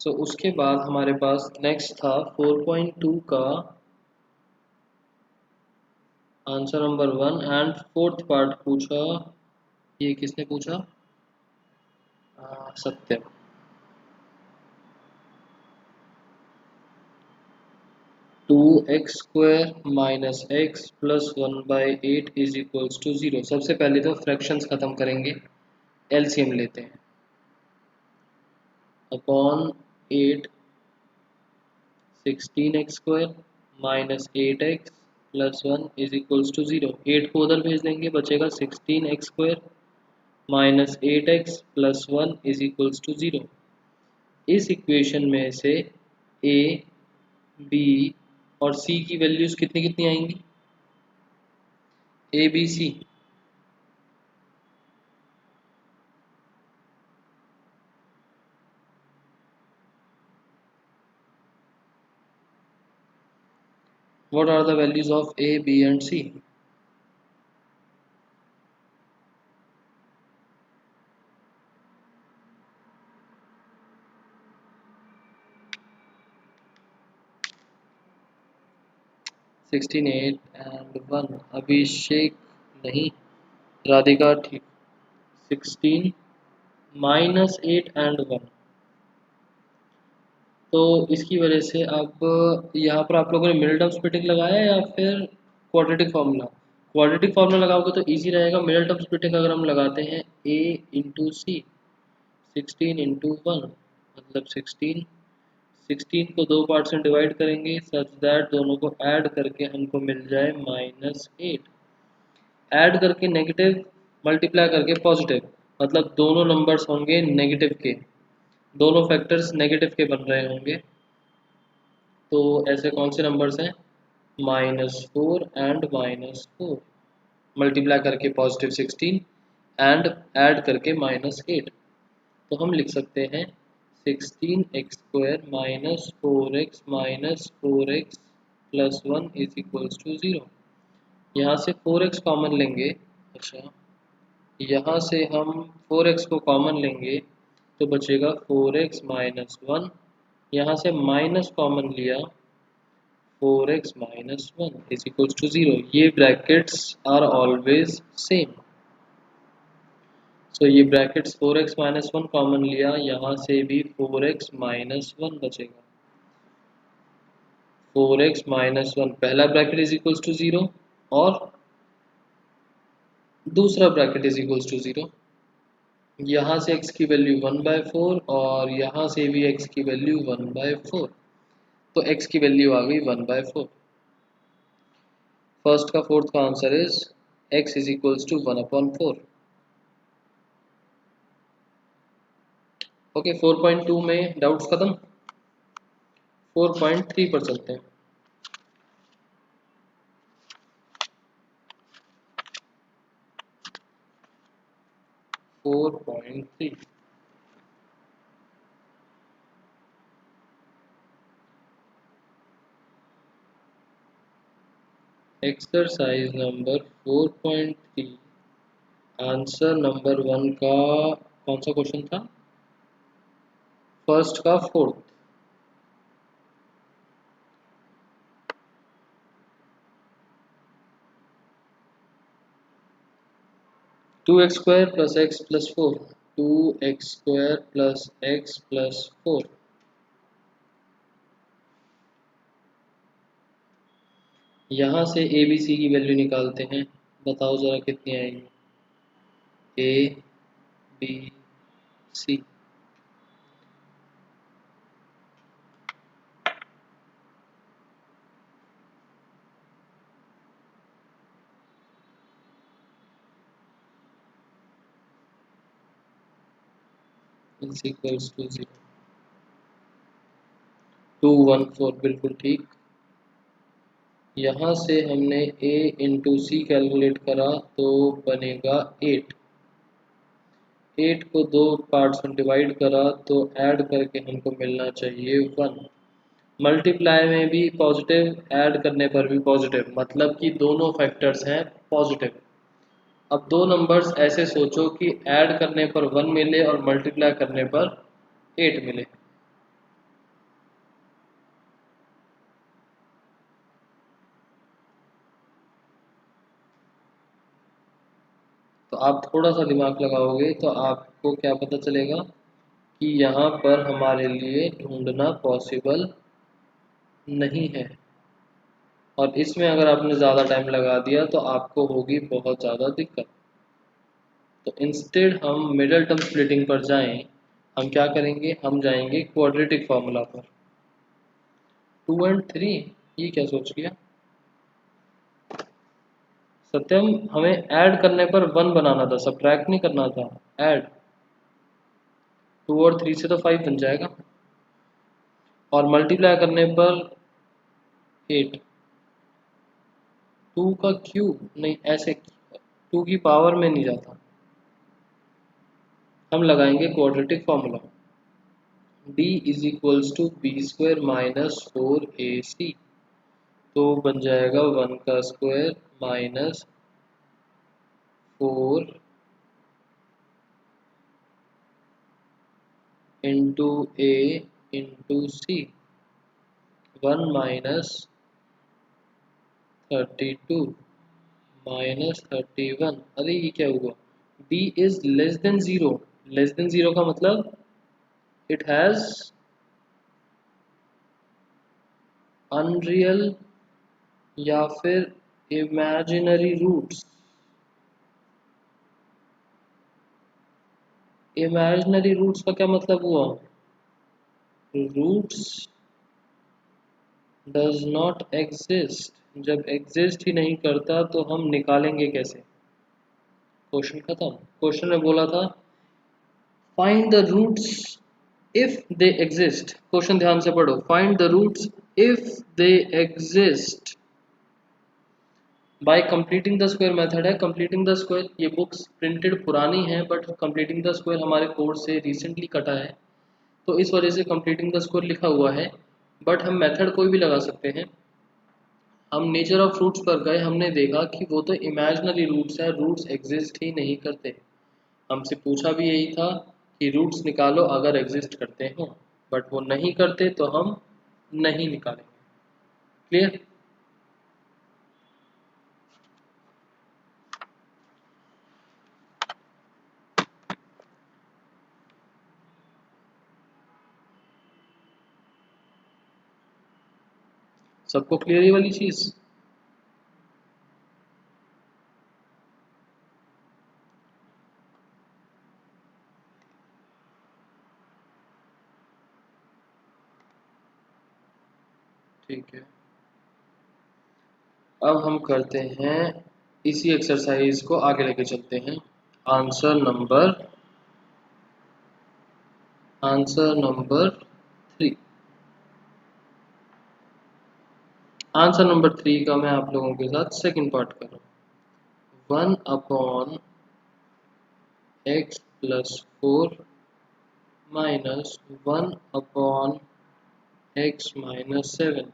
सो उसके बाद हमारे पास नेक्स्ट था 4.2 का answer number 1 and fourth part पूछा। ये किसने पूछा? Satyam. 2x² minus x plus 1/8 is equals to 0। सबसे पहले तो फ्रैक्शंस खत्म करेंगे, एलसीएम लेते हैं। Upon 8 16x² minus 8x plus 1 is equals to 0। 8 को उधर भेज देंगे, बचेगा 16x² minus 8x plus 1 is equals to 0। इस इक्वेशन में से ए, बी और सी की वैल्यूज कितनी कितनी आएंगी? A, B, C. What are the values of A, B and C? Sixteen, 8 and 1। Abhishek नहीं, राधिका ठीक। 16 माइनस 8 एंड 1। तो इसकी वजह से अब यहाँ पर आप लोगों ने मिडिल टर्म स्प्लिटिंग लगाया या फिर क्वाड्रेटिक फार्मूला? क्वाड्रेटिक फार्मूला लगाओगे तो इजी रहेगा। मिडिल टर्म स्प्लिटिंग अगर हम लगाते हैं A इंटू सी, 16 इंटू 1 मतलब 16। 16 को दो पार्ट से डिवाइड करेंगे सच दैट दोनों को ऐड करके हमको मिल जाए -8। ऐड करके नेगेटिव, मल्टीप्लाई करके पॉजिटिव, मतलब दोनों नंबर्स होंगे नेगेटिव के, दोनों फैक्टर्स नेगेटिव के बन रहे होंगे। तो ऐसे कौन से नंबर्स हैं? -4 एंड -4, मल्टीप्लाई करके पॉजिटिव 16 एंड ऐड करके -8। तो हम लिख सकते हैं 16x² minus 4x minus 4x plus 1 is equals to 0। यहाँ से 4x कॉमन लेंगे। अच्छा, यहाँ से हम 4x को कॉमन लेंगे तो बचेगा 4x माइनस 1। यहाँ से माइनस कॉमन लिया, 4x minus 1 is equals to 0। ये brackets are always same. So ये ब्रैकेट्स 4x माइनस 1 कॉमन लिया, यहाँ से भी 4x माइनस 1 बचेगा। 4x माइनस 1 पहला ब्रैकेट इज इक्वल्स टू 0 और दूसरा ब्रैकेट इज इक्वल्स टू 0। यहाँ से x की वैल्यू 1/4 और यहाँ से भी x की वैल्यू 1/4, तो x की वैल्यू आ गई 1/4। फर्स्ट का फोर्थ का answer is x is equals to 1/4। Okay, 4.2 में डाउट्स खत्म। 4.3 पर चलते हैं। 4.3 एक्सरसाइज नंबर 4.3 आंसर नंबर 1 का कौन सा क्वेश्चन था? फर्स्ट का fourth. Two x square plus x plus 4, 2x² plus x plus 4। यहाँ से ए बी सी की वैल्यू निकालते हैं। बताओ ज़रा कितनी आएंगी? A B C. Is equals to 0, 214 बिल्कुल ठीक। यहाँ से हमने a इंटू सी कैलकुलेट करा तो बनेगा 8। 8 को दो पार्ट्स में डिवाइड करा तो ऐड करके हमको मिलना चाहिए 1। मल्टीप्लाई में भी पॉजिटिव, ऐड करने पर भी पॉजिटिव, मतलब कि दोनों फैक्टर्स हैं पॉजिटिव। अब दो नंबर्स ऐसे सोचो कि ऐड करने पर 1 मिले और मल्टीप्लाई करने पर 8 मिले। तो आप थोड़ा सा दिमाग लगाओगे तो आपको क्या पता चलेगा कि यहाँ पर हमारे लिए ढूंढना पॉसिबल नहीं है, और इसमें अगर आपने ज़्यादा टाइम लगा दिया तो आपको होगी बहुत ज़्यादा दिक्कत। तो इंस्टेड हम मिडल टर्म स्प्लिटिंग पर जाएं, हम क्या करेंगे, हम जाएंगे क्वाड्रेटिक फार्मूला पर। 2 और 3, ये क्या सोच लिया सत्यम, हमें ऐड करने पर 1 बनाना था, सब्ट्रैक्ट नहीं करना था, ऐड। 2 और 3 से तो 5 बन जाएगा, और मल्टीप्लाई करने पर 8। 2 का क्यूब नहीं, ऐसे 2 की पावर में नहीं जाता, हम लगाएंगे quadratic formula. d is equals to b square minus 4ac, तो बन जाएगा 1 का square minus 4 into a into c, 1 minus 32 minus 31। अरे ये क्या हुआ, d is less than 0। Less than 0 का मतलब इट हैज अनरियल या फिर इमेजिनरी रूट्स। इमेजिनरी रूट्स का क्या मतलब हुआ, रूट्स डज नॉट एग्जिस्ट। जब एग्जिस्ट ही नहीं करता तो हम निकालेंगे कैसे, क्वेश्चन खत्म। क्वेश्चन में बोला था find the roots if they exist, question ध्यान से पढ़ो, find the roots if they exist by completing the square method है। कंप्लीटिंग द स्क्वायर, ये बुक्स प्रिंटेड पुरानी है बट कंप्लीटिंग द स्क्वायर हमारे कोर्स से रिसेंटली कटा है, तो इस वजह से कंप्लीटिंग द स्क्वायर लिखा हुआ है, बट हम मेथड कोई भी लगा सकते हैं। हम नेचर ऑफ रूट्स पर गए, हमने देखा कि वो तो इमेजिनरी रूट्स है, रूट्स एग्जिस्ट ही नहीं करते। हमसे पूछा भी यही था कि रूट्स निकालो अगर एग्जिस्ट करते हो, बट वो नहीं करते तो हम नहीं निकालेंगे। क्लियर। सबको क्लियर ये वाली चीज। ठीक है, अब हम करते हैं इसी एक्सरसाइज को आगे लेके चलते हैं। Answer number answer number 3। Answer number 3 का मैं आप लोगों के साथ सेकंड पार्ट कर रहा हूँ। 1/x+4 minus 1/x-7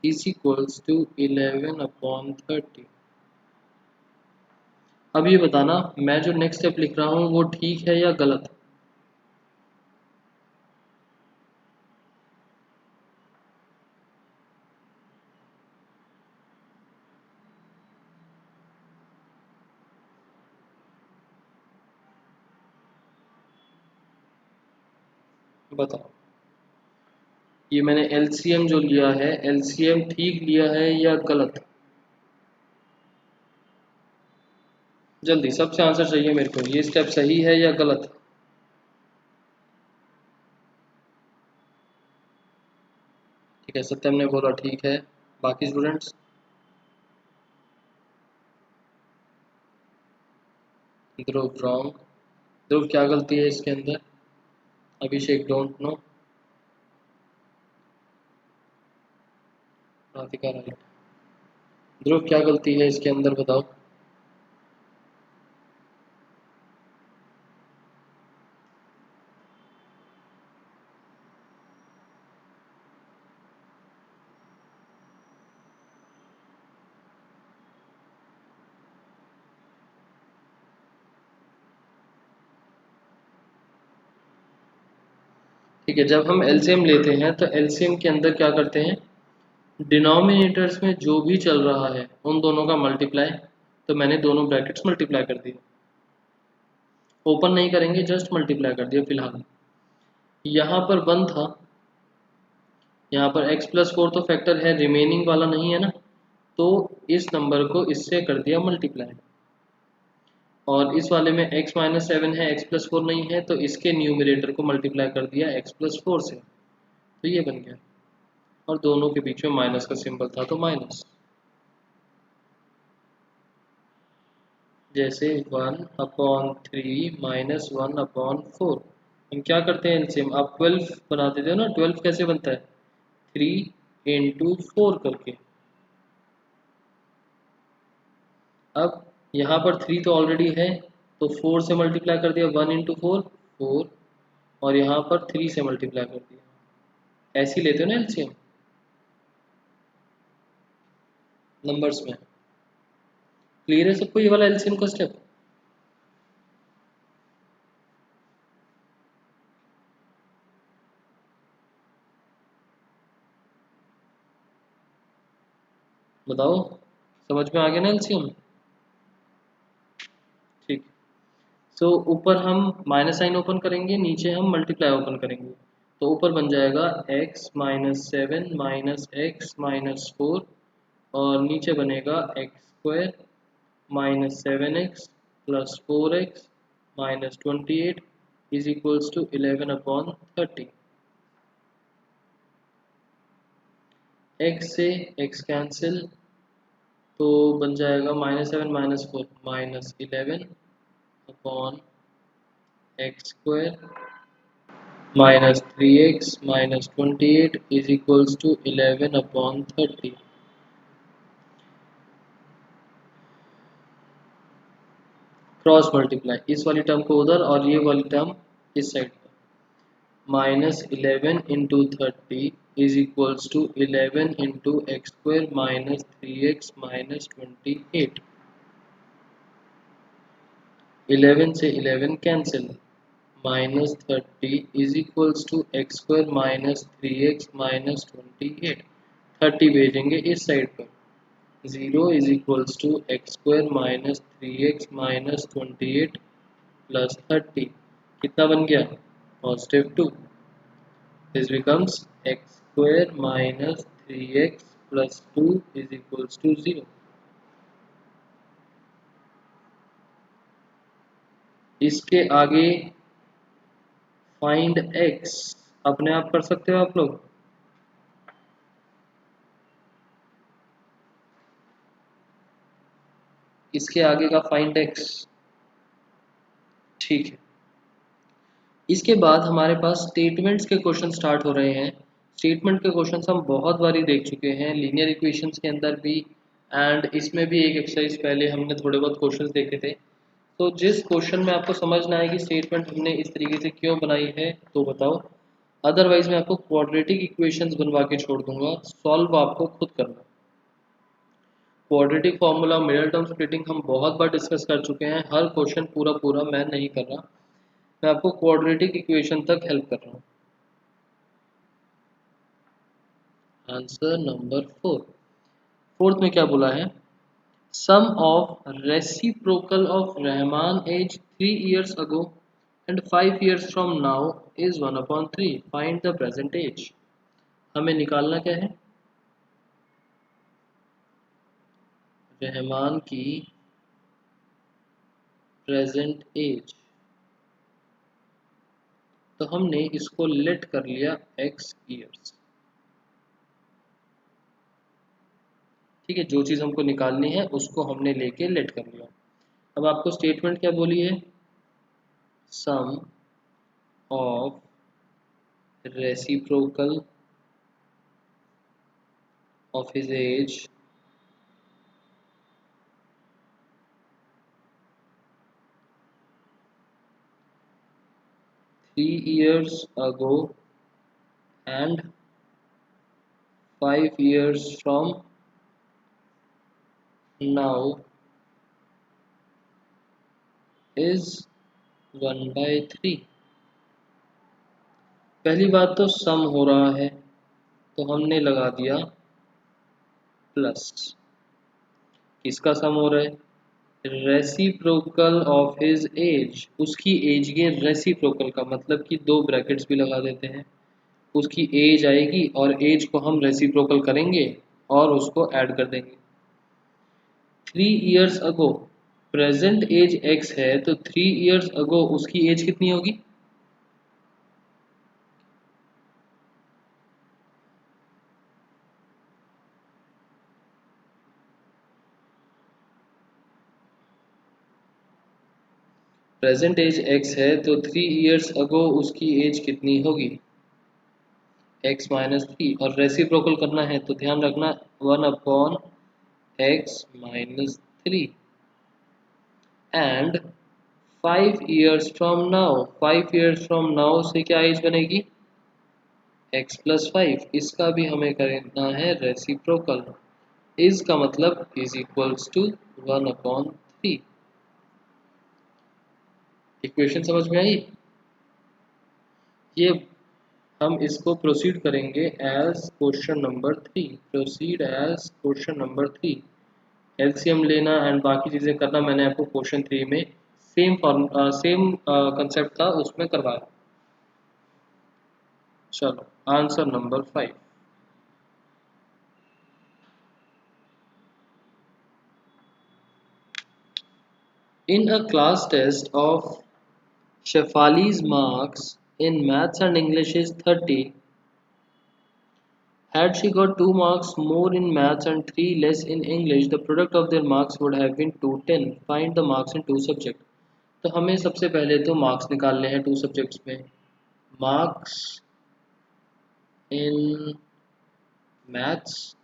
is equals to 11/30। अब ये बताना मैं जो नेक्स्ट स्टेप लिख रहा हूँ वो ठीक है या गलत। बताओ, ये मैंने एलसीएम जो लिया है, एलसीएम ठीक लिया है या गलत, जल्दी सबसे आंसर चाहिए मेरे को, ये स्टेप सही है या गलत। ठीक है, सत्यम ने बोला ठीक है, बाकी स्टूडेंट्स। ध्रुव रॉन्ग। ध्रुव क्या गलती है इसके अंदर, अभिषेक डोंट नो, राधिका राइट। ध्रुव क्या गलती है इसके अंदर बताओ। ठीक है, जब हम एलसीएम लेते हैं तो एलसीएम के अंदर क्या करते हैं, डिनोमिनेटर्स में जो भी चल रहा है उन दोनों का मल्टीप्लाई, तो मैंने दोनों ब्रैकेट्स मल्टीप्लाई कर दिए। ओपन नहीं करेंगे, जस्ट मल्टीप्लाई कर दिया फिलहाल। यहाँ पर 1 था, यहाँ पर x+4 तो फैक्टर है, रिमेनिंग वाला नहीं है ना, तो इस नंबर को इससे कर दिया मल्टीप्लाई। और इस वाले में x-7 है, x+4 नहीं है, तो इसके न्यूमरेटर को मल्टीप्लाई कर दिया x+4 से, तो ये बन गया। और दोनों के बीच में माइनस का सिंबल था तो माइनस। जैसे 1/3 माइनस 1/4, हम क्या करते हैं एलसीएम, आप 12 बना देते हो ना, 12 कैसे बनता है, 3 × 4 करके। अब यहाँ पर 3 तो ऑलरेडी है, तो 4 से मल्टीप्लाई कर दिया, 1 × 4 4, और यहाँ पर 3 से मल्टीप्लाई कर दिया। ऐसे ही लेते हो ना एलसीएम नंबर्स में। क्लियर है सबको ये वाला एलसीएम का स्टेप? बताओ, समझ में आ गया ना एलसीएम? ठीक। सो ऊपर हम माइनस साइन ओपन करेंगे, नीचे हम मल्टीप्लाई ओपन करेंगे, तो ऊपर बन जाएगा x-7 माइनस x-4, और नीचे बनेगा x² minus 7x plus 4x minus 28 is equals to 11/30। x से x कैंसिल, तो बन जाएगा -7 -4 -11/x² minus 3x minus 28 is equals to 11/30। Cross multiply, इस वाली टर्म को उधर और ये वाली टर्म इस साइड पर, -11 × 30 is equals to 11 × x² minus 3x minus 28। 11 से 11 cancel, -30 is equals to x² minus 3x minus 28। 30 भेजेंगे इस साइड पर, 0 is equals to x² minus 3x minus 28 plus 30। कितना बन गया, +2। This becomes x² minus 3x plus 2 is equals to 0। इसके आगे find x अपने आप कर सकते हो आप लोग। इसके आगे का फाइंड x, ठीक है। इसके बाद हमारे पास स्टेटमेंट्स के क्वेश्चन स्टार्ट हो रहे हैं। स्टेटमेंट के क्वेश्चंस हम बहुत बारी देख चुके हैं, लीनियर इक्वेशंस के अंदर भी, एंड इसमें भी एक एक्सरसाइज पहले हमने थोड़े बहुत क्वेश्चंस देखे थे। तो जिस क्वेश्चन में आपको समझ ना आए कि स्टेटमेंट हमने इस तरीके से क्यों बनाई है तो बताओ, अदरवाइज मैं आपको क्वाड्रेटिक इक्वेशंस बनवा के छोड़ दूंगा, सॉल्व आपको खुद करना। Quadratic formula, middle term splitting हम बहुत बार डिस्कस कर चुके हैं, हर क्वेश्चन पूरा पूरा मैं नहीं कर रहा, मैं आपको क्वाड्रेटिक इक्वेशन तक हेल्प कर रहा हूँ। Answer number 4। फोर्थ में क्या बोला है, sum of reciprocal of Rahman age 3 years ago and 5 years from now is 1/3, find the present age. हमें निकालना क्या है, रहमान की प्रेजेंट एज। तो हमने इसको लेट कर लिया x years, ठीक है। जो चीज़ हमको निकालनी है उसको हमने लेके लेट कर लिया। अब आपको स्टेटमेंट क्या बोली है, sum of reciprocal of his age three years ago and 5 years from now is 1/3। पहली बात तो सम हो रहा है तो हमने लगा दिया प्लस। किसका सम हो रहा है, रेसिप्रोकल ऑफ हिज एज, उसकी एज के रेसिप्रोकल का मतलब कि दो ब्रैकेट्स भी लगा देते हैं। उसकी एज आएगी और एज को हम रेसिप्रोकल करेंगे और उसको ऐड कर देंगे। 3 years अगो, प्रेजेंट एज x है तो 3 years अगो उसकी एज कितनी होगी? प्रेजेंट एज x है तो 3 years अगो उसकी एज कितनी होगी? x माइनस 3, और रेसिप्रोकल करना है तो ध्यान रखना 1/x minus 3। And 5 years from now, 5 years from now से क्या एज बनेगी? x प्लस 5, इसका भी हमें करना है रेसिप्रोकल। इज का मतलब इज इक्वल्स टू 1/3। इक्वेशन समझ में आई? ये हम इसको प्रोसीड करेंगे as question number 3। Proceed as question number 3। LCM लेना एंड बाकी चीज़ें करना मैंने आपको क्वेश्चन 3 में सेम कंसेप्ट था उसमें करवाया। चलो answer number 5। In a class test of Shefali's marks in maths and English is 30. Had she got 2 marks more in maths and 3 less in English, the product of their marks would have been 210. Find the marks in 2 subjects. तो हमें सबसे पहले तो marks निकालने हैं 2 subjects में। Marks in maths,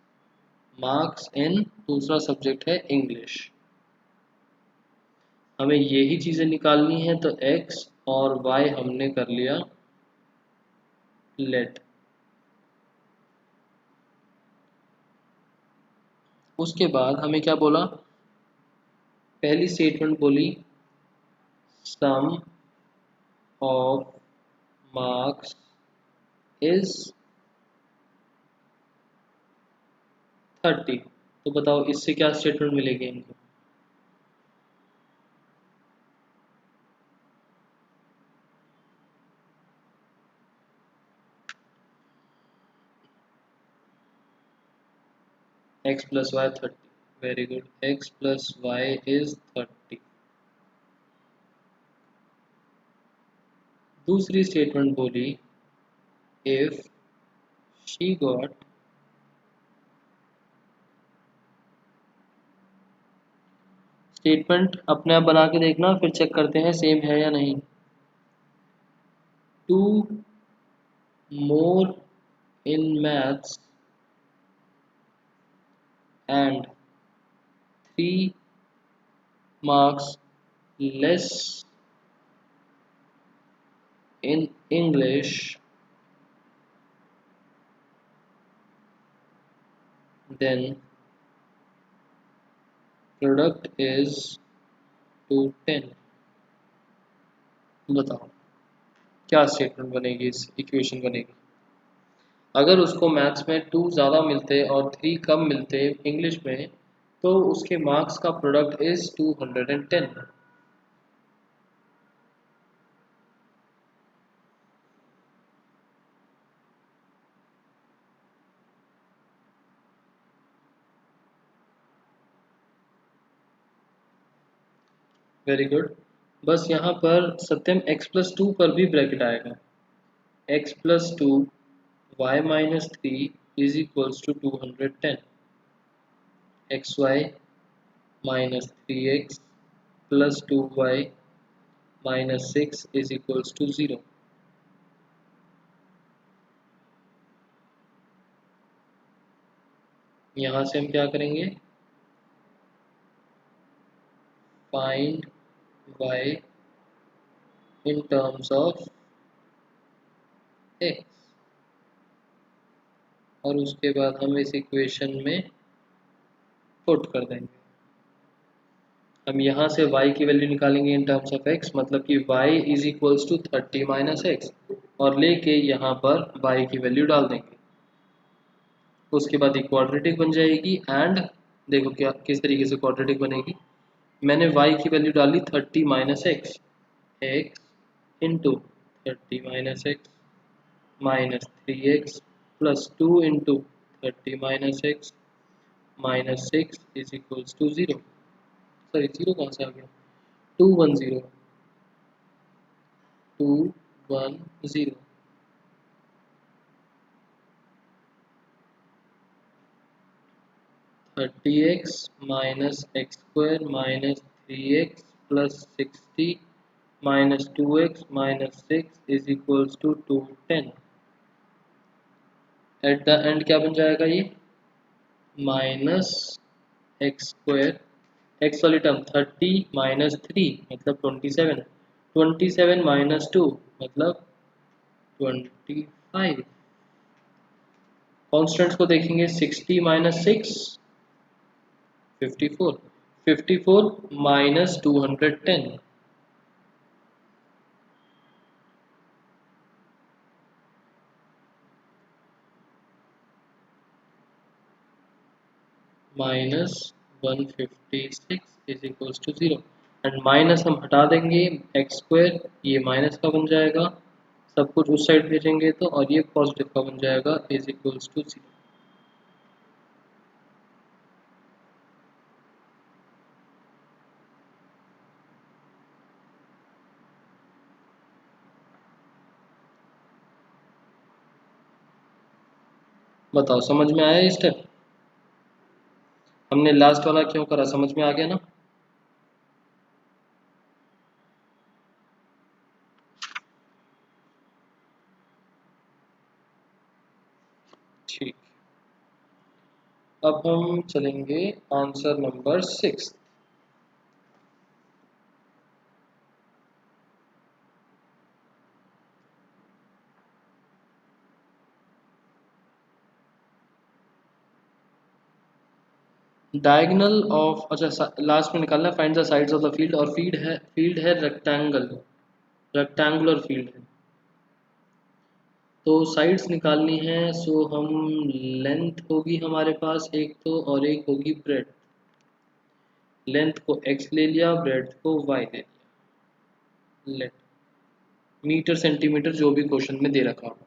marks in दूसरा subject है इंग्लिश। हमें यही चीज़ें निकालनी है तो x और y हमने कर लिया लेट। उसके बाद हमें क्या बोला? पहली स्टेटमेंट बोली सम ऑफ मार्क्स इज 30। तो बताओ इससे क्या स्टेटमेंट मिलेगी इनको? x plus y 30। Very good, x plus y is 30। दूसरी स्टेटमेंट बोली इफ शी गॉट स्टेटमेंट अपने आप बना के देखना फिर चेक करते हैं सेम है या नहीं। 2 more in maths and 3 marks less in English, then product is 210। बताओ क्या स्टेटमेंट बनेगी, इस इक्वेशन बनेगी? अगर उसको मैथ्स में 2 ज़्यादा मिलते और 3 कम मिलते इंग्लिश में तो उसके मार्क्स का प्रोडक्ट इज 210। Very good. बस यहाँ पर सत्यम x प्लस 2 पर भी ब्रैकेट आएगा। x plus 2 y minus 3 is equals to 210। X y minus 3x plus 2y minus 6 is equals to 0। यहाँ से हम क्या करेंगे? Find y in terms of x, और उसके बाद हम इस इक्वेशन में पुट कर देंगे। हम यहाँ से y की वैल्यू निकालेंगे इन टर्म्स ऑफ x, मतलब कि y is equals to 30 minus x, और लेके यहाँ पर y की वैल्यू डाल देंगे। उसके बाद ये क्वाड्रेटिक बन जाएगी। एंड देखो क्या किस तरीके से क्वाड्रेटिक बनेगी। मैंने y की वैल्यू डाली 30 minus x, x into 30 minus x minus 3x plus 2 into 30 minus x minus 6 is equals to 0। Sorry, zero कहाँ से आ गया? 210, 210। 30x minus x square minus 3x plus 60 minus 2x minus 6 is equals to 210। At the end क्या बन जाएगा ये? Minus x square, x वाली term 30 minus 3 मतलब 27, 27 माइनस 2 मतलब 25। कॉन्स्टेंट्स को देखेंगे, 60 minus 6 54, 54 minus 210 minus 156 is equals to 0। And minus हम हटा देंगे, एक्स स्क्वायर ये माइनस का बन जाएगा, सब कुछ उस साइड भेजेंगे तो, और ये पॉजिटिव का बन जाएगा इज इक्वल्स टू 0। बताओ समझ में आया ये स्टेप? हमने लास्ट वाला क्यों करा, समझ में आ गया ना? ठीक, अब हम चलेंगे आंसर नंबर 6। डायगोनल ऑफ, अच्छा लास्ट में निकालना है, find the sides of the field, और फील्ड है रेक्टेंगुलर फील्ड है, तो साइड्स निकालनी है। सो हम, लेंथ होगी हमारे पास एक तो, और एक होगी ब्रेड्थ। लेंथ को x ले लिया, ब्रेड्थ को y ले लिया। लेट मीटर सेंटीमीटर जो भी क्वेश्चन में दे रखा हो।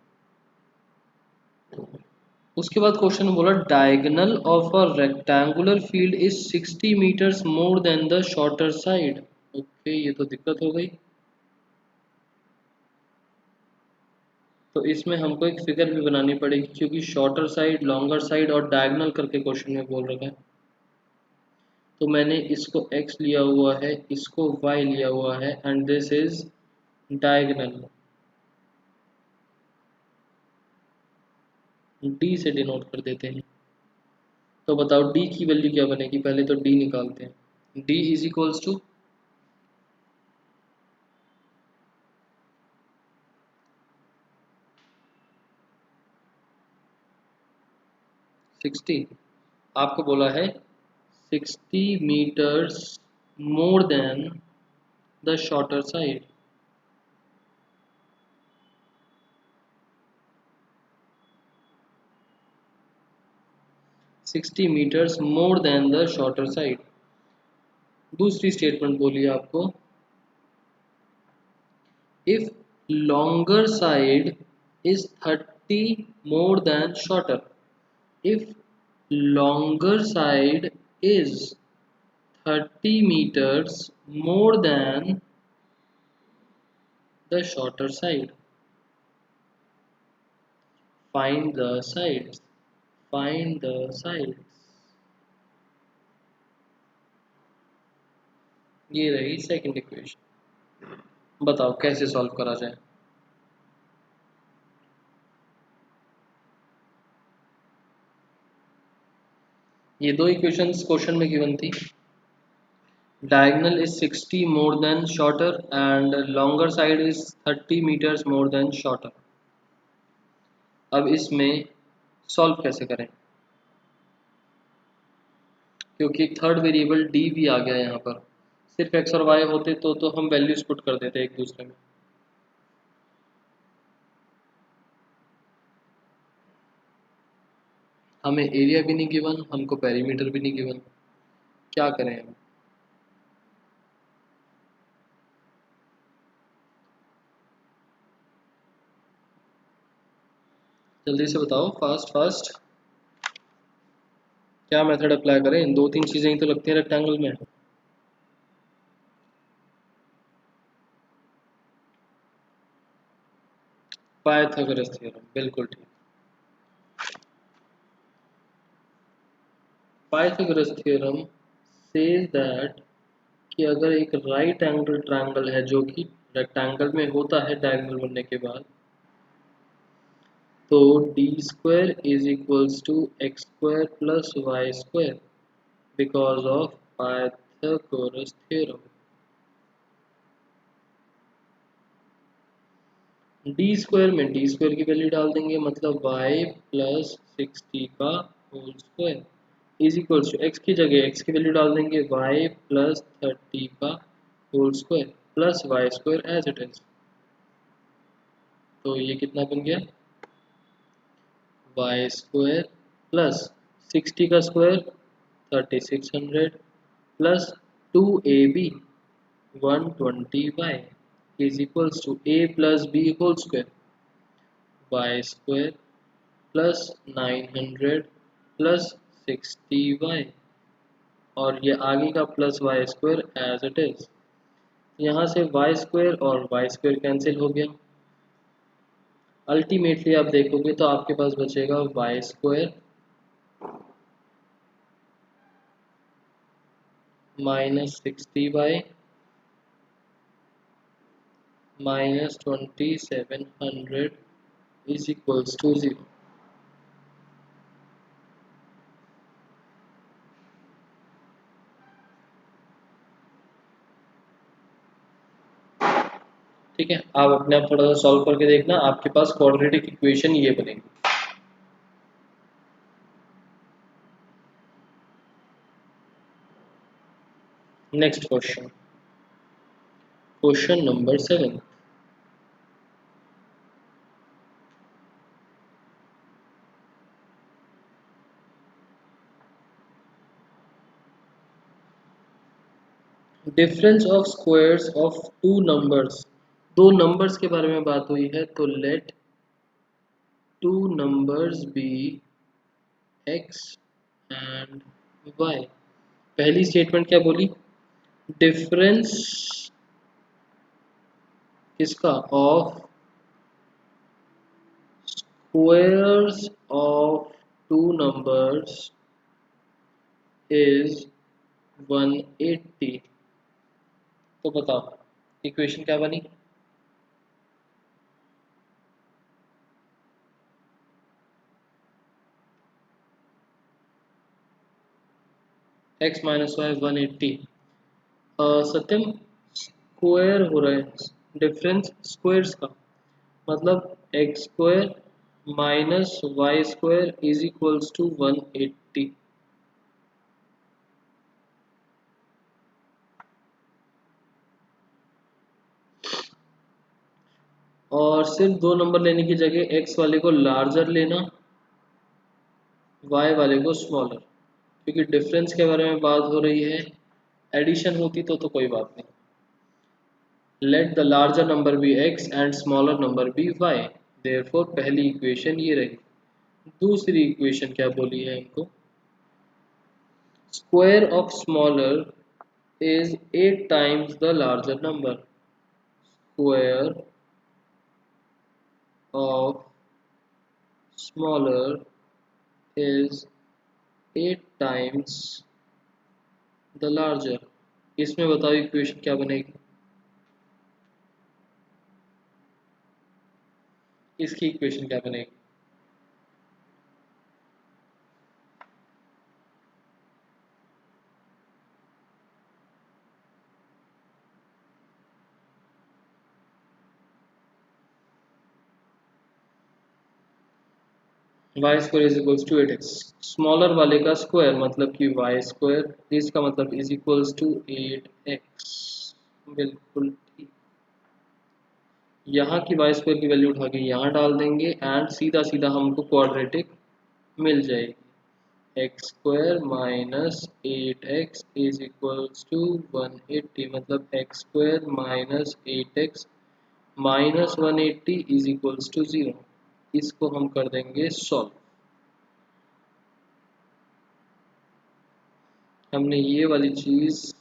उसके बाद क्वेश्चन में बोला diagonal of a rectangular field is 60 metres more than the shorter side. Okay, ये तो दिक्कत हो गई। तो इसमें हमको एक फिगर भी बनानी पड़ेगी, क्योंकि शॉर्टर साइड, लॉन्गर साइड और डायगोनल करके क्वेश्चन में बोल रखा है। तो मैंने इसको x लिया हुआ है, इसको y लिया हुआ है, and this is diagonal. d से डिनोट कर देते हैं। तो बताओ d की वैल्यू क्या बनेगी, पहले तो d निकालते हैं। d is equals to 60। आपको बोला है 60 metres more than the shorter side. 60 metres more than the shorter side. दूसरी स्टेटमेंट बोली आपको, if longer side is 30 more than shorter, if longer side is 30 meters more than the shorter side, find the sides, find the sides। ये रही second equation. बताओ कैसे solve करा जाए। ये दो इक्वेशंस क्वेश्चन में गिवन थी। Diagonal is 60 more than shorter and longer side is 30 meters more than shorter। अब इसमें सॉल्व कैसे करें, क्योंकि एक थर्ड वेरिएबल d भी आ गया यहाँ पर। सिर्फ x और y होते तो हम वैल्यूज पुट कर देते एक दूसरे में। हमें एरिया भी नहीं गिवन, हमको पेरीमीटर भी नहीं गिवन, क्या करें हम? जल्दी से बताओ, फास्ट फास्ट। क्या मेथड अप्लाई करें? दो तीन चीज़ें ही तो लगती हैं रेक्टेंगल में। पाइथागोरस थ्योरम, बिल्कुल ठीक। पाइथागोरस थ्योरम सेज दैट कि अगर एक राइट एंगल ट्रायंगल है जो कि रेक्टेंगल में होता है डायगोनल बनने के बाद, तो d square is equals to x square plus y square because of Pythagoras theorem. D square में डी स्क्वायर की वैल्यू डाल देंगे, मतलब वाई प्लस 6t का whole square is equals to x की जगह एक्स की वैल्यू डाल देंगे वाई प्लस 30 का whole square plus y square as it is. तो ये कितना बन गया? वाई स्क्वायर प्लस 60 का square 3600 plus 2ab 120y is equals to a plus b whole square y square plus 900 plus 60y और ये आगे का plus y square as it is. यहाँ से वाई स्क्वायर और वाई स्क्वायर कैंसिल हो गया। अल्टीमेटली आप देखोगे तो आपके पास बचेगा y square minus 60y minus 2700 is equals to 0। ठीक है, आप अपने आप थोड़ा सा सॉल्व करके देखना, आपके पास क्वाड्रेटिक इक्वेशन ये बनेगी। Next question, question number 7। Difference of squares of two numbers, दो नंबर्स के बारे में बात हुई है, तो let two numbers be x and y। पहली स्टेटमेंट क्या बोली? डिफरेंस किसका? Of squares of two numbers is 180। तो बताओ इक्वेशन क्या बनी? x minus y 180। Satyam, square हो रहा है डिफरेंस स्क्वायर्स का, मतलब x square minus y square is equals to 180। और सिर्फ दो नंबर लेने की जगह एक्स वाले को लार्जर लेना, वाई वाले को स्मॉलर, क्योंकि डिफरेंस के बारे में बात हो रही है। एडिशन होती तो कोई बात नहीं। Let the larger number be x and smaller number be y, therefore पहली इक्वेशन ये रही। दूसरी इक्वेशन क्या बोली है हमको? Square of smaller is 8 times the larger number. Square of smaller is 8 times the larger. इसमें बताओ इक्वेशन क्या बनेगी? इसकी इक्वेशन क्या बनेगी? Y square is equals to 8x, smaller वाले का स्क्वायर मतलब कि वाई स्क्वायर, इसका मतलब इज इक्वल्स टू 8x। बिल्कुल ठीक। यहाँ की वाई स्क्वायर की वैल्यू उठा के यहाँ डाल देंगे एंड सीधा सीधा हमको क्वाड्रेटिक मिल जाएगी। X square minus 8x is equals to 180, मतलब x square minus 8x minus 180 is equals to 0। इसको हम कर देंगे सॉल्व। हमने ये वाली चीज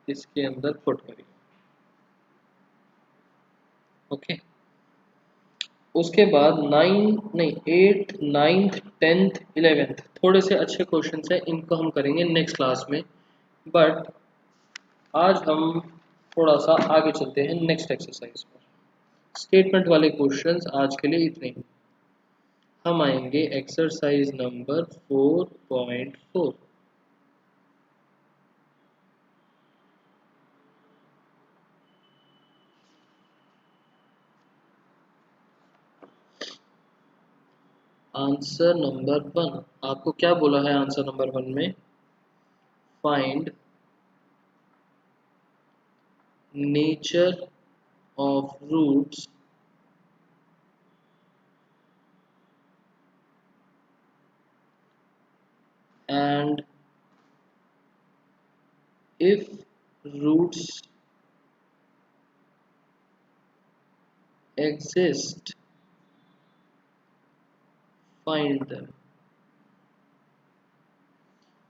इसके अंदर पुट करी। ओके, उसके बाद 8th 9th 10th 11th थोड़े से अच्छे क्वेश्चंस हैं, इनको हम करेंगे नेक्स्ट क्लास में। बट आज हम थोड़ा सा आगे चलते हैं नेक्स्ट एक्सरसाइज पर। स्टेटमेंट वाले क्वेश्चंस आज के लिए इतने ही। हम आएंगे एक्सरसाइज नंबर 4.4। आंसर नंबर 1, आपको क्या बोला है आंसर नंबर 1 में? Find nature of roots and if roots exist find them।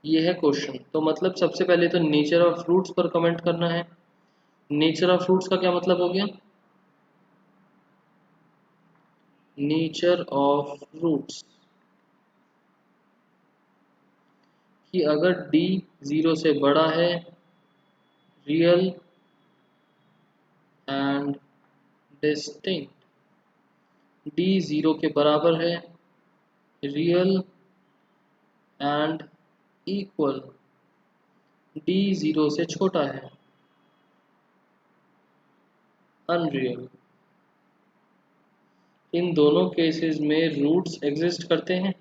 ये है क्वेश्चन। तो मतलब सबसे पहले तो नेचर ऑफ रूट्स पर कमेंट करना है। नेचर ऑफ रूट्स का क्या मतलब हो गया? नेचर ऑफ रूट्स कि अगर d 0 से बड़ा है, रियल एंड डिस्टिंक्ट। d 0 के बराबर है, रियल एंड इक्वल। d 0 से छोटा है, अनरियल। इन दोनों केसेस में रूट्स एग्जिस्ट करते हैं।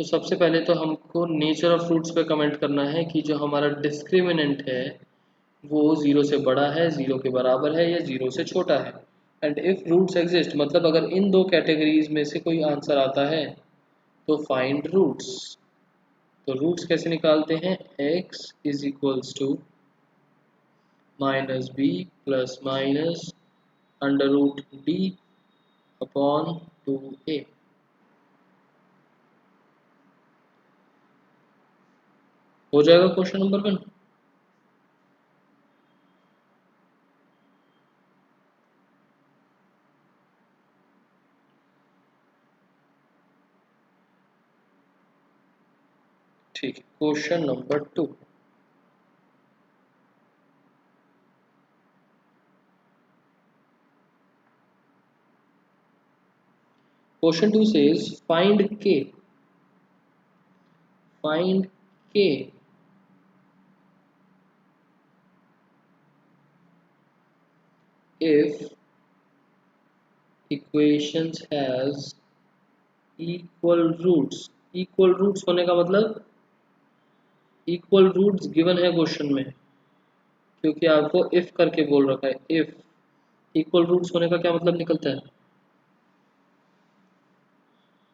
तो सबसे पहले तो हमको नेचर ऑफ रूट्स पे कमेंट करना है कि जो हमारा डिस्क्रिमिनेंट है वो 0 से बड़ा है, 0 के बराबर है या 0 से छोटा है। एंड इफ रूट्स एग्जिस्ट मतलब अगर इन दो कैटेगरीज में से कोई आंसर आता है तो फाइंड रूट्स। तो रूट्स कैसे निकालते हैं? x is equals to minus b plus minus under root d upon 2a। हो जाएगा क्वेश्चन नंबर 1। ठीक है, question number 2। Question 2 says find k if equations has equal roots। equal roots होने का मतलब equal roots given है question में, क्योंकि आपको if करके बोल रखा है। if equal roots होने का क्या मतलब निकलता है?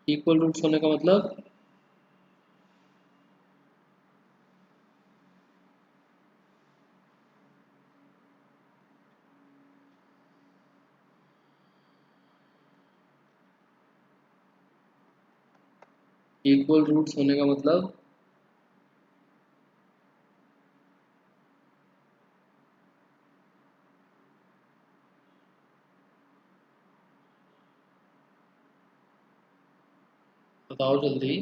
equal roots होने का मतलब equal roots होने का मतलब बताओ जल्दी,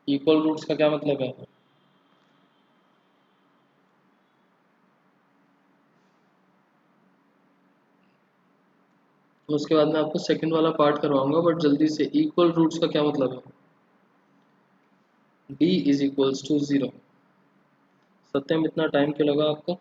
equal roots का क्या मतलब है? उसके बाद मैं आपको सेकंड वाला पार्ट करवाऊंगा, बट जल्दी से इक्वल रूट्स का क्या मतलब है? d is equals to 0। Satyam, इतना टाइम क्यों लगा आपको?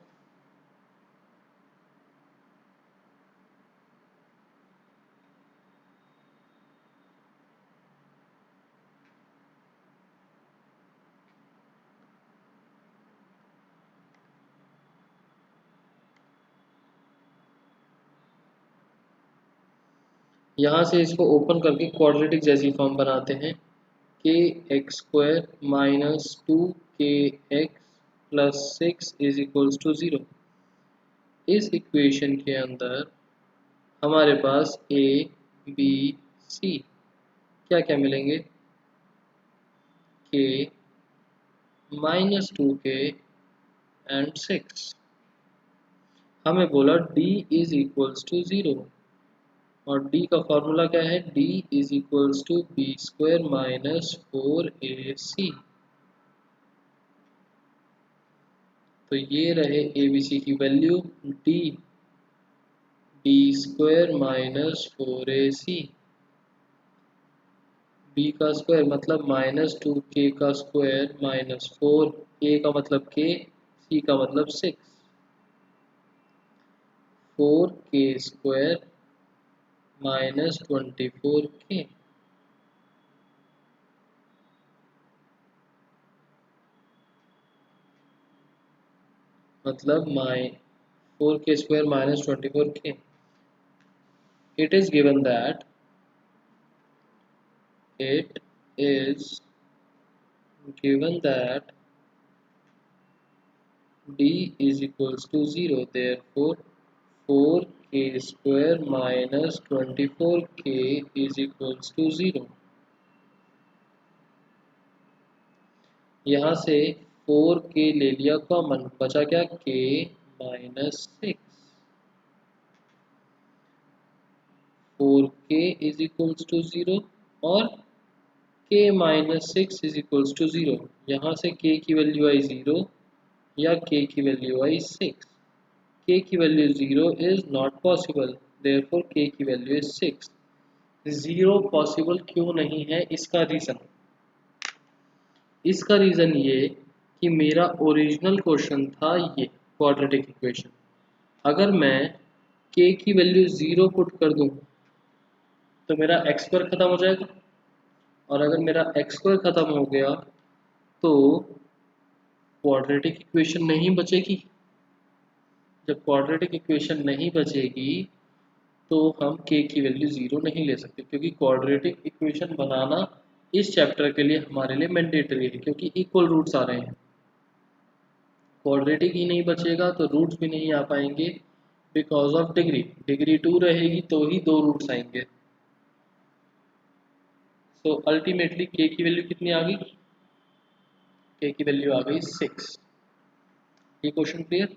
यहाँ से इसको ओपन करके क्वाड्रेटिक जैसी फॉर्म बनाते हैं। के एक्स स्क्वायर माइनस 2 के x plus 6 is equals to 0। इस इक्वेशन के अंदर हमारे पास ए बी सी क्या क्या मिलेंगे, के -2k एंड 6। हमें बोला d इज इक्वल्स टू 0 और d का फॉर्मूला क्या है, d is equals to b square minus 4ac। तो ये रहे ए बी सी की value, d b square minus 4ac, b का स्क्वायर मतलब -2k का स्क्वायर -4, a का मतलब k, c का मतलब 6, 4k स्क्वायर -24k मतलब 4k square -24k। It is given that it is given that d is equals to 0, therefore 4k square -24k is equals to 0। यहाँ से 4k ले लिया कॉमन, बचा क्या, k -6, 4k is equals to 0 और k -6 is equals to 0। यहाँ से k की वैल्यू आई 0 या k की वैल्यू आई 6। k की value 0 is not possible, therefore k की वैल्यू इज 6। 0 पॉसिबल क्यों नहीं है, इसका रीज़न ये कि मेरा ओरिजिनल क्वेश्चन था ये क्वाड्रेटिक इक्वेशन। अगर मैं k की वैल्यू 0 पुट कर दूं तो मेरा x स्क्वायर खत्म हो जाएगा, और अगर मेरा x स्क्वायर खत्म हो गया तो क्वाड्रेटिक इक्वेशन नहीं बचेगी। जब क्वाड्रेटिक इक्वेशन नहीं बचेगी तो हम k की वैल्यू 0 नहीं ले सकते, क्योंकि क्वाड्रेटिक इक्वेशन बनाना इस चैप्टर के लिए हमारे लिए मैंडेटरी है, क्योंकि इक्वल रूट्स आ रहे हैं। क्वाड्रेटिक ही नहीं बचेगा तो रूट्स भी नहीं आ पाएंगे, बिकॉज ऑफ डिग्री 2 रहेगी तो ही 2 रूट्स आएंगे। सो अल्टीमेटली k की वैल्यू कितनी आ गई, k की वैल्यू आ गई 6। ये क्वेश्चन क्लियर।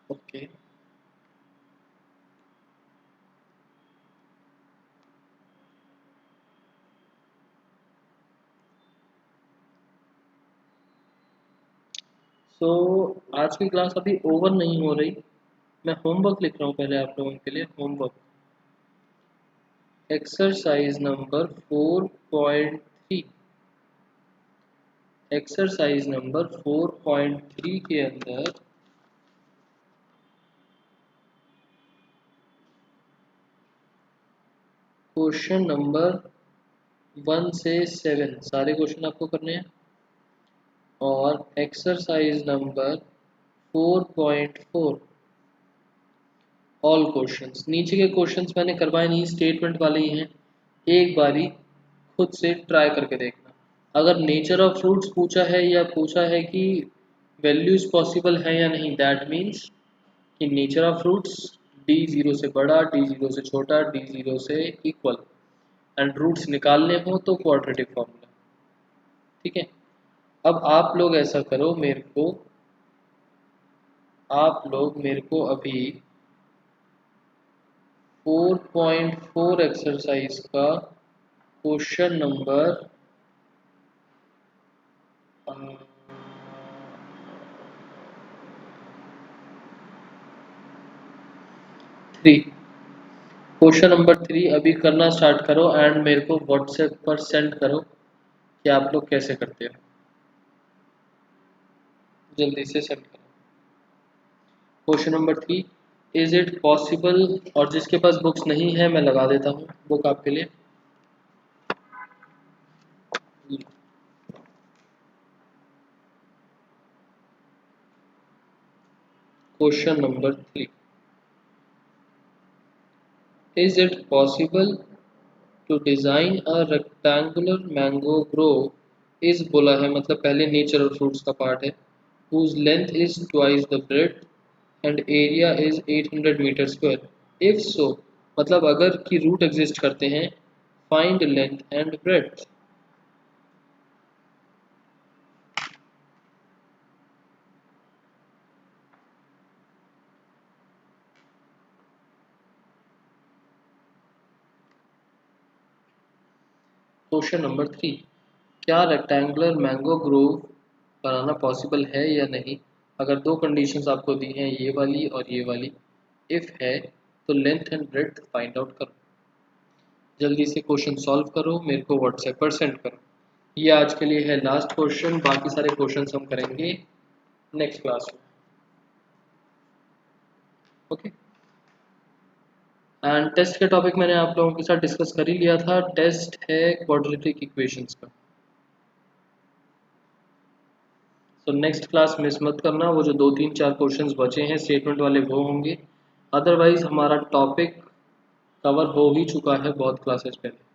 ओके सो आज की क्लास अभी ओवर नहीं हो रही, मैं होमवर्क लिख रहा हूँ पहले आप लोगों के लिए। Homework exercise number 4.3, exercise number 4.3 के अंदर क्वेश्चन नंबर 1 से 7 सारे क्वेश्चन आपको करने हैं, और एक्सरसाइज नंबर 4.4 ऑल क्वेश्चंस। नीचे के क्वेश्चंस मैंने करवाए नहीं, स्टेटमेंट वाले ही हैं, एक बारी खुद से ट्राई करके देखना। अगर नेचर ऑफ फ्रूट्स पूछा है या पूछा है कि वैल्यूज पॉसिबल है या नहीं, दैट मीन्स कि नेचर ऑफ फ्रूट्स d0 से बड़ा, d0 से छोटा, d0 से इक्वल, एंड रूट्स निकालने हो तो क्वाड्रेटिक फॉर्मूला। ठीक है, अब आप लोग मेरे को अभी 4.4 एक्सरसाइज का क्वेश्चन नंबर 3, क्वेश्चन नंबर 3 अभी करना स्टार्ट करो एंड मेरे को व्हाट्सएप पर सेंड करो कि आप लोग कैसे करते हो, जल्दी से सेंड करो। Question number 3, is it possible, और जिसके पास बुक्स नहीं है मैं लगा देता हूँ बुक आपके लिए। Question number 3, is it possible to design a rectangular mango grove is बोला है, मतलब पहले नेचर और फ्रूट्स का पार्ट है, whose length is twice the breadth and area is 800 metre square. If so मतलब अगर की रूट एग्जिस्ट करते हैं, find length and breadth. Question number 3, क्या रेक्टेंगुलर मैंगो ग्रोव बनाना पॉसिबल है या नहीं? अगर दो कंडीशंस आपको दी हैं, ये वाली और ये वाली, इफ है तो length and breadth find out करो। जल्दी से क्वेश्चन सॉल्व करो, मेरे को व्हाट्सएप पर सेंड करो। ये आज के लिए है लास्ट क्वेश्चन, बाकी सारे क्वेश्चंस हम करेंगे नेक्स्ट क्लास में। ओके, एंड टेस्ट के टॉपिक मैंने आप लोगों के साथ डिस्कस कर ही लिया था। टेस्ट है क्वाड्रेटिक इक्वेशंस का। तो नेक्स्ट क्लास मिस मत करना, वो जो 2 3 4 क्वेश्चंस बचे हैं स्टेटमेंट वाले वो होंगे। अदरवाइज हमारा टॉपिक कवर हो ही चुका है बहुत क्लासेस पहले।